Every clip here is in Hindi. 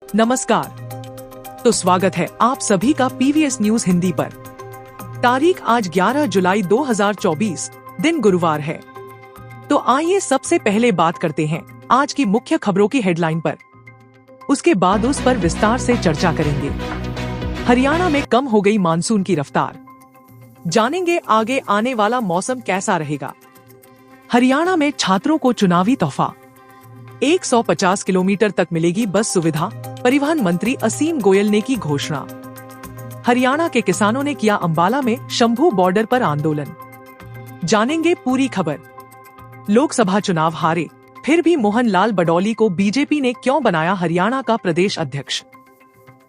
नमस्कार। तो स्वागत है आप सभी का पीवीएस न्यूज हिंदी पर। तारीख आज 11 जुलाई 2024, दिन गुरुवार है। तो आइए सबसे पहले बात करते हैं आज की मुख्य खबरों की हेडलाइन पर। उसके बाद उस पर विस्तार से चर्चा करेंगे। हरियाणा में कम हो गई मानसून की रफ्तार, जानेंगे आगे आने वाला मौसम कैसा रहेगा। हरियाणा में छात्रों को चुनावी तोहफा, 150 किलोमीटर तक मिलेगी बस सुविधा, परिवहन मंत्री असीम गोयल ने की घोषणा। हरियाणा के किसानों ने किया अंबाला में शंभू बॉर्डर पर आंदोलन, जानेंगे पूरी खबर। लोकसभा चुनाव हारे, फिर भी मोहन लाल बडौली को बीजेपी ने क्यों बनाया हरियाणा का प्रदेश अध्यक्ष,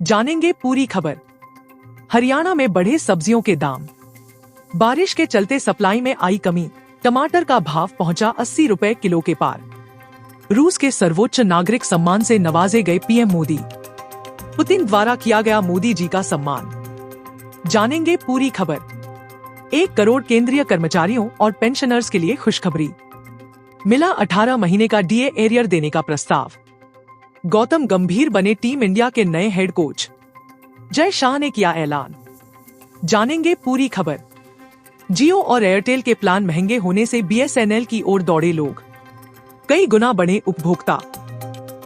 जानेंगे पूरी खबर। हरियाणा में बढ़े सब्जियों के दाम, बारिश के चलते सप्लाई में आई कमी, टमाटर का भाव पहुंचा 80 रुपए किलो के पार। रूस के सर्वोच्च नागरिक सम्मान से नवाजे गए पीएम मोदी, पुतिन द्वारा किया गया मोदी जी का सम्मान, जानेंगे पूरी खबर। 1 करोड़ केंद्रीय कर्मचारियों और पेंशनर्स के लिए खुशखबरी, मिला 18 महीने का डीए एरियर देने का प्रस्ताव। गौतम गंभीर बने टीम इंडिया के नए हेड कोच, जय शाह ने किया ऐलान, जानेंगे पूरी खबर। जियो और एयरटेल के प्लान महंगे होने से बीएसएनएल की ओर दौड़े लोग, कई गुना बढ़े उपभोक्ता,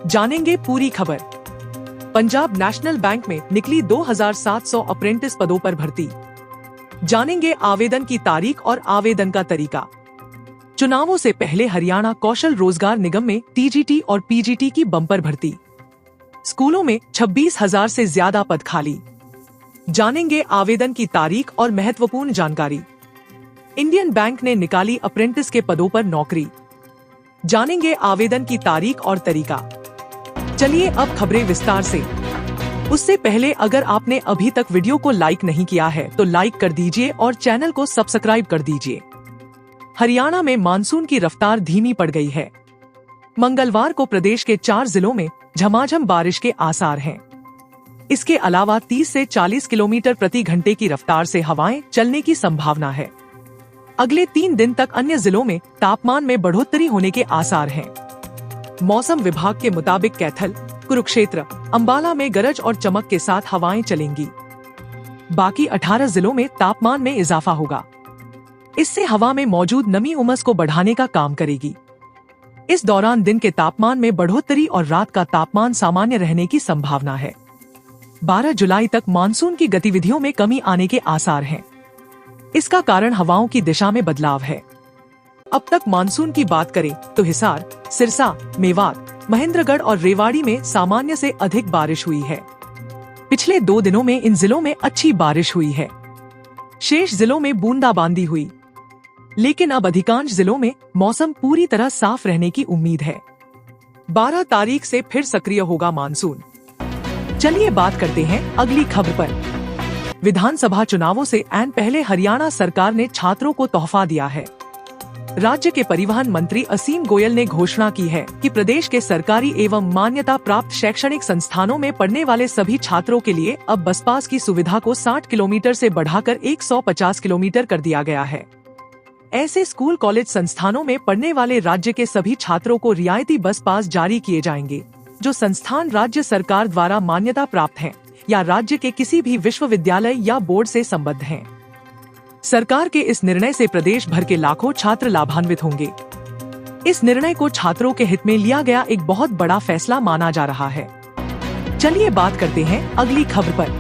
जानेंगे पूरी खबर। पंजाब नेशनल बैंक में निकली 2700 अप्रेंटिस पदों पर भर्ती, जानेंगे आवेदन की तारीख और आवेदन का तरीका। चुनावों से पहले हरियाणा कौशल रोजगार निगम में टीजीटी और पीजीटी की बम्पर भर्ती, स्कूलों में 26,000 से ज्यादा पद खाली, जानेंगे आवेदन की तारीख और महत्वपूर्ण जानकारी। इंडियन बैंक ने निकाली अप्रेंटिस के पदों पर नौकरी, जानेंगे आवेदन की तारीख और तरीका। चलिए अब खबरें विस्तार से। उससे पहले अगर आपने अभी तक वीडियो को लाइक नहीं किया है तो लाइक कर दीजिए और चैनल को सब्सक्राइब कर दीजिए। हरियाणा में मानसून की रफ्तार धीमी पड़ गई है। मंगलवार को प्रदेश के 4 जिलों में झमाझम बारिश के आसार हैं। इसके अलावा 30 से 40 किलोमीटर प्रति घंटे की रफ्तार से हवाएं चलने की संभावना है। अगले 3 दिन तक अन्य जिलों में तापमान में बढ़ोतरी होने के आसार हैं। मौसम विभाग के मुताबिक कैथल, कुरुक्षेत्र, अंबाला में गरज और चमक के साथ हवाएं चलेंगी। बाकी 18 जिलों में तापमान में इजाफा होगा। इससे हवा में मौजूद नमी उमस को बढ़ाने का काम करेगी। इस दौरान दिन के तापमान में बढ़ोतरी और रात का तापमान सामान्य रहने की संभावना है। 12 जुलाई तक मानसून की गतिविधियों में कमी आने के आसार हैं। इसका कारण हवाओं की दिशा में बदलाव है। अब तक मानसून की बात करें तो हिसार, सिरसा, मेवात, महेंद्रगढ़ और रेवाड़ी में सामान्य से अधिक बारिश हुई है। पिछले 2 दिनों में इन जिलों में अच्छी बारिश हुई है। शेष जिलों में बूंदाबांदी हुई, लेकिन अब अधिकांश जिलों में मौसम पूरी तरह साफ रहने की उम्मीद है। 12 तारीख से फिर सक्रिय होगा मानसून। चलिए बात करते हैं अगली खबर पर। विधानसभा चुनावों से ऐन पहले हरियाणा सरकार ने छात्रों को तोहफा दिया है। राज्य के परिवहन मंत्री असीम गोयल ने घोषणा की है कि प्रदेश के सरकारी एवं मान्यता प्राप्त शैक्षणिक संस्थानों में पढ़ने वाले सभी छात्रों के लिए अब बस पास की सुविधा को 60 किलोमीटर से बढ़ाकर 150 किलोमीटर कर दिया गया है। ऐसे स्कूल कॉलेज संस्थानों में पढ़ने वाले राज्य के सभी छात्रों को रियायती बस पास जारी किए जाएंगे, जो संस्थान राज्य सरकार द्वारा मान्यता प्राप्त हैं या राज्य के किसी भी विश्वविद्यालय या बोर्ड से संबद्ध हैं। सरकार के इस निर्णय से प्रदेश भर के लाखों छात्र लाभान्वित होंगे। इस निर्णय को छात्रों के हित में लिया गया एक बहुत बड़ा फैसला माना जा रहा है। चलिए बात करते हैं अगली खबर पर।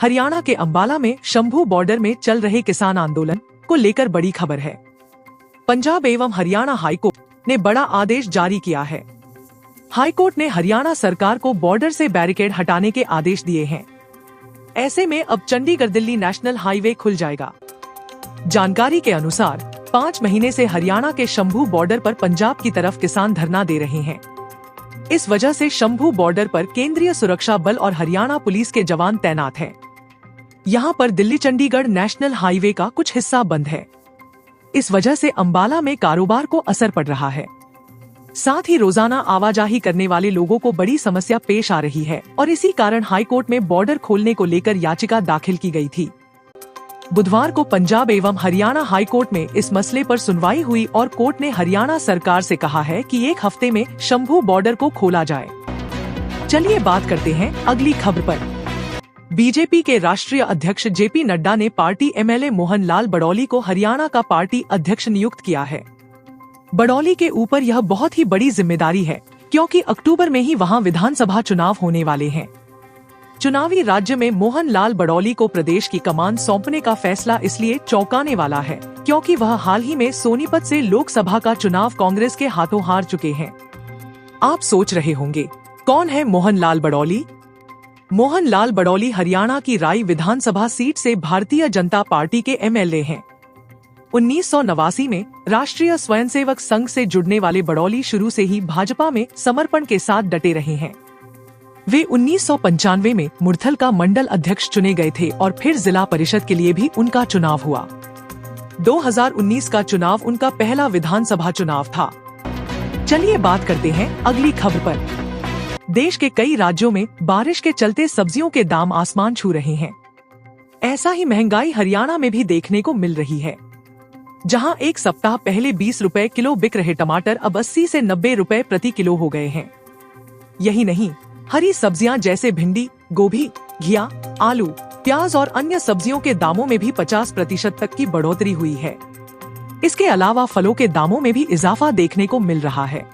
हरियाणा के अंबाला में शंभू बॉर्डर में चल रहे किसान आंदोलन को लेकर बड़ी खबर है। पंजाब एवं हरियाणा हाईकोर्ट ने बड़ा आदेश जारी किया है। हाईकोर्ट ने हरियाणा सरकार को बॉर्डर से बैरिकेड हटाने के आदेश दिए हैं। ऐसे में अब चंडीगढ़ दिल्ली नेशनल हाईवे खुल जाएगा। जानकारी के अनुसार 5 महीने से हरियाणा के शंभू बॉर्डर पर पंजाब की तरफ किसान धरना दे रहे हैं। इस वजह से शंभू बॉर्डर पर केंद्रीय सुरक्षा बल और हरियाणा पुलिस के जवान तैनात हैं। यहाँ पर दिल्ली चंडीगढ़ नेशनल हाईवे का कुछ हिस्सा बंद है। इस वजह से अंबाला में कारोबार को असर पड़ रहा है। साथ ही रोजाना आवाजाही करने वाले लोगों को बड़ी समस्या पेश आ रही है और इसी कारण हाईकोर्ट में बॉर्डर खोलने को लेकर याचिका दाखिल की गई थी। बुधवार को पंजाब एवं हरियाणा हाईकोर्ट में इस मसले पर सुनवाई हुई और कोर्ट ने हरियाणा सरकार से कहा है कि 1 हफ्ते में शंभू बॉर्डर को खोला जाए। चलिए बात करते हैं अगली खबर पर। बीजेपी के राष्ट्रीय अध्यक्ष जेपी नड्डा ने पार्टी एमएलए मोहन लाल बड़ौली को हरियाणा का पार्टी अध्यक्ष नियुक्त किया है। बड़ौली के ऊपर यह बहुत ही बड़ी जिम्मेदारी है, क्योंकि अक्टूबर में ही वहां विधानसभा चुनाव होने वाले हैं। चुनावी राज्य में मोहन लाल बड़ौली को प्रदेश की कमान सौंपने का फैसला इसलिए चौंकाने वाला है, क्योंकि वह हाल ही में सोनीपत से लोकसभा का चुनाव कांग्रेस के हाथों हार चुके हैं। आप सोच रहे होंगे, कौन है मोहन लाल बड़ौली? मोहन लाल बड़ौली हरियाणा की राई विधानसभा सीट से भारतीय जनता पार्टी के एमएलए हैं। 1989 में राष्ट्रीय स्वयंसेवक संघ से जुड़ने वाले बड़ौली शुरू से ही भाजपा में समर्पण के साथ डटे रहे हैं। वे 1995 में मुरथल का मंडल अध्यक्ष चुने गए थे और फिर जिला परिषद के लिए भी उनका चुनाव हुआ। 2019 का चुनाव उनका पहला विधानसभा चुनाव था। चलिए बात करते हैं अगली खबर पर। देश के कई राज्यों में बारिश के चलते सब्जियों के दाम आसमान छू रहे हैं। ऐसा ही महंगाई हरियाणा में भी देखने को मिल रही है, जहां एक सप्ताह पहले 20 रुपए किलो बिक रहे टमाटर अब 80 से 90 रुपए प्रति किलो हो गए हैं। यही नहीं, हरी सब्जियां जैसे भिंडी, गोभी, घिया, आलू, प्याज और अन्य सब्जियों के दामों में भी 50% तक की बढ़ोतरी हुई है। इसके अलावा फलों के दामों में भी इजाफा देखने को मिल रहा है।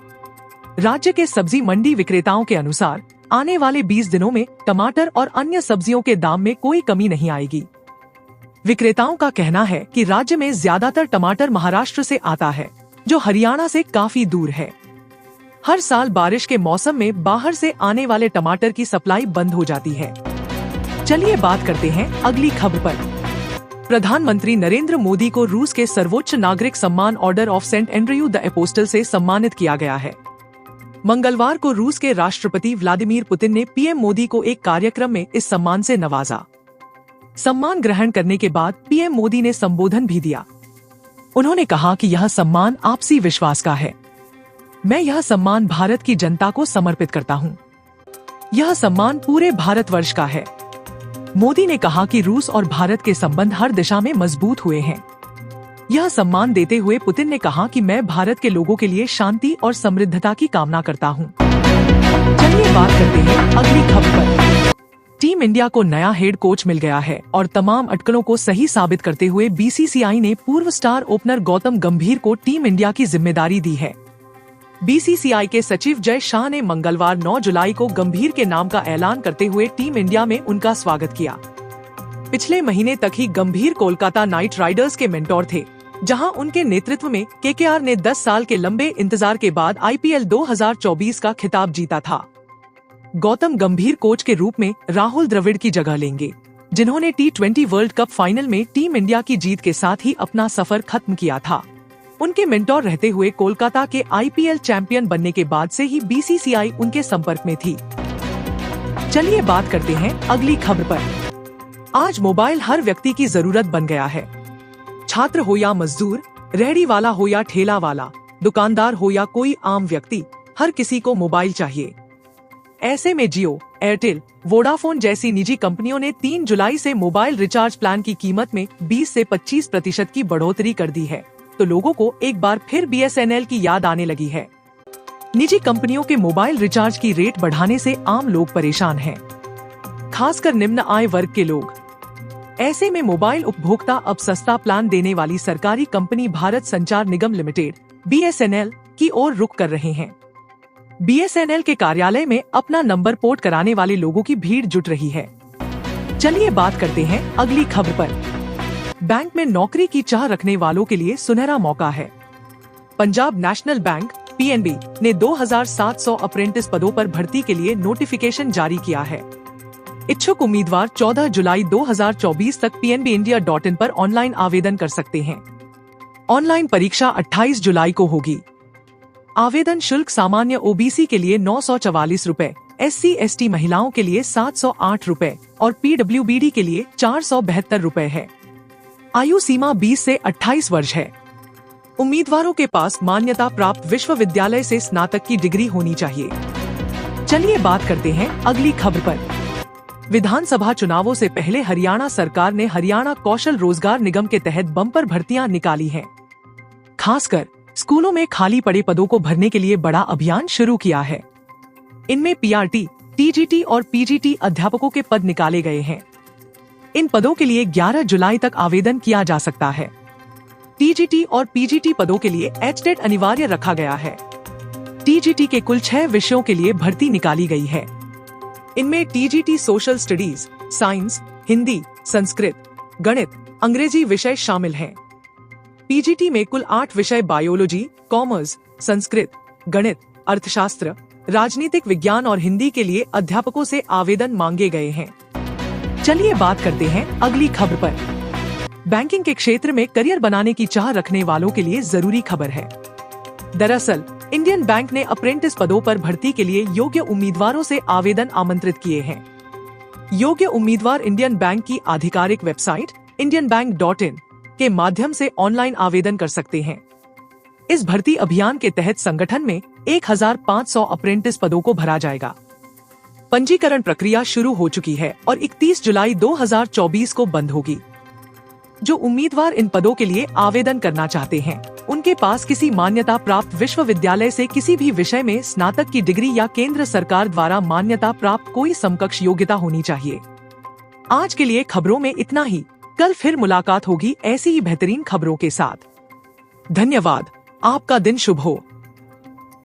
राज्य के सब्जी मंडी विक्रेताओं के अनुसार आने वाले 20 दिनों में टमाटर और अन्य सब्जियों के दाम में कोई कमी नहीं आएगी। विक्रेताओं का कहना है कि राज्य में ज्यादातर टमाटर महाराष्ट्र से आता है, जो हरियाणा से काफी दूर है। हर साल बारिश के मौसम में बाहर से आने वाले टमाटर की सप्लाई बंद हो जाती है। चलिए बात करते हैं अगली खबर पर। प्रधानमंत्री नरेंद्र मोदी को रूस के सर्वोच्च नागरिक सम्मान order of Saint Andrew the apostle से सम्मानित किया गया है। मंगलवार को रूस के राष्ट्रपति व्लादिमीर पुतिन ने पीएम मोदी को एक कार्यक्रम में इस सम्मान से नवाजा। सम्मान ग्रहण करने के बाद पीएम मोदी ने संबोधन भी दिया। उन्होंने कहा कि यह सम्मान आपसी विश्वास का है। मैं यह सम्मान भारत की जनता को समर्पित करता हूं। यह सम्मान पूरे भारतवर्ष का है। मोदी ने कहा कि रूस और भारत के संबंध हर दिशा में मजबूत हुए हैं। यह सम्मान देते हुए पुतिन ने कहा कि मैं भारत के लोगों के लिए शांति और समृद्धता की कामना करता हूं। चलिए बात करते हैं अगली खबर पर। टीम इंडिया को नया हेड कोच मिल गया है और तमाम अटकलों को सही साबित करते हुए बीसीसीआई ने पूर्व स्टार ओपनर गौतम गंभीर को टीम इंडिया की जिम्मेदारी दी है। बीसीसीआई के सचिव जय शाह ने मंगलवार 9 जुलाई को गंभीर के नाम का ऐलान करते हुए टीम इंडिया में उनका स्वागत किया। पिछले महीने तक ही गंभीर कोलकाता नाइट राइडर्स के मेंटोर थे, जहां उनके नेतृत्व में केकेआर ने 10 साल के लंबे इंतजार के बाद आईपीएल 2024 का खिताब जीता था। गौतम गंभीर कोच के रूप में राहुल द्रविड़ की जगह लेंगे, जिन्होंने T20 वर्ल्ड कप फाइनल में टीम इंडिया की जीत के साथ ही अपना सफर खत्म किया था। उनके मेंटोर रहते हुए कोलकाता के आईपीएल चैंपियन बनने के बाद से ही बीसीसीआई उनके संपर्क में थी। चलिए बात करते हैं अगली खबर पर। आज मोबाइल हर व्यक्ति की जरूरत बन गया है। छात्र हो या मजदूर, रेहड़ी वाला हो या ठेला वाला, दुकानदार हो या कोई आम व्यक्ति, हर किसी को मोबाइल चाहिए। ऐसे में जियो, एयरटेल, वोडाफोन जैसी निजी कंपनियों ने 3 जुलाई से मोबाइल रिचार्ज प्लान की कीमत में 20 से 25% की बढ़ोतरी कर दी है, तो लोगों को एक बार फिर बीएसएनएल की याद आने लगी है। निजी कंपनियों के मोबाइल रिचार्ज की रेट बढ़ाने से आम लोग परेशान हैं, खासकर निम्न आय वर्ग के लोग। ऐसे में मोबाइल उपभोक्ता अब सस्ता प्लान देने वाली सरकारी कंपनी भारत संचार निगम लिमिटेड बीएसएनएल की ओर रुख कर रहे हैं। बीएसएनएल के कार्यालय में अपना नंबर पोर्ट कराने वाले लोगों की भीड़ जुट रही है। चलिए बात करते हैं अगली खबर पर। बैंक में नौकरी की चाह रखने वालों के लिए सुनहरा मौका है। पंजाब नेशनल बैंक पीएनबी ने 2700 अप्रेंटिस पदों पर भर्ती के लिए नोटिफिकेशन जारी किया है। इच्छुक उम्मीदवार 14 जुलाई 2024 तक pnbindia.in पर ऑनलाइन आवेदन कर सकते हैं। ऑनलाइन परीक्षा 28 जुलाई को होगी। आवेदन शुल्क सामान्य ओबीसी के लिए 944 रुपए, SC/ST महिलाओं के लिए 708 रुपए और PWBD के लिए 472 रुपए है। आयु सीमा 20 से 28 वर्ष है। उम्मीदवारों के पास मान्यता प्राप्त विश्वविद्यालय से स्नातक की डिग्री होनी चाहिए। चलिए बात करते हैं अगली खबर पर। विधानसभा चुनावों से पहले हरियाणा सरकार ने हरियाणा कौशल रोजगार निगम के तहत बम्पर भर्तियां निकाली हैं। खासकर स्कूलों में खाली पड़े पदों को भरने के लिए बड़ा अभियान शुरू किया है। इनमें PRT, टीजीटी और पीजीटी अध्यापकों के पद निकाले गए हैं। इन पदों के लिए 11 जुलाई तक आवेदन किया जा सकता है। टीजीटी और पीजीटी पदों के लिए एचटेट अनिवार्य रखा गया है। टीजीटी के कुल 6 विषयों के लिए भर्ती निकाली गई है। इनमें TGT social studies, science, Hindi, Sanskrit, गणित, अंग्रेजी विषय शामिल हैं। पीजीटी में कुल 8 विषय बायोलॉजी, कॉमर्स, संस्कृत, गणित, अर्थशास्त्र, राजनीतिक विज्ञान और हिंदी के लिए अध्यापकों से आवेदन मांगे गए हैं। चलिए बात करते हैं अगली खबर पर। बैंकिंग के क्षेत्र में करियर बनाने की चाह रखने वालों के लिए जरूरी खबर है। दरअसल इंडियन बैंक ने अप्रेंटिस पदों पर भर्ती के लिए योग्य उम्मीदवारों से आवेदन आमंत्रित किए हैं। योग्य उम्मीदवार इंडियन बैंक की आधिकारिक वेबसाइट indianbank.in के माध्यम से ऑनलाइन आवेदन कर सकते हैं। इस भर्ती अभियान के तहत संगठन में 1500 अप्रेंटिस पदों को भरा जाएगा। पंजीकरण प्रक्रिया शुरू हो चुकी है और 31 जुलाई 2024 को बंद होगी। जो उम्मीदवार इन पदों के लिए आवेदन करना चाहते हैं, उनके पास किसी मान्यता प्राप्त विश्वविद्यालय से किसी भी विषय में स्नातक की डिग्री या केंद्र सरकार द्वारा मान्यता प्राप्त कोई समकक्ष योग्यता होनी चाहिए। आज के लिए खबरों में इतना ही। कल फिर मुलाकात होगी ऐसी ही बेहतरीन खबरों के साथ। धन्यवाद। आपका दिन शुभ हो।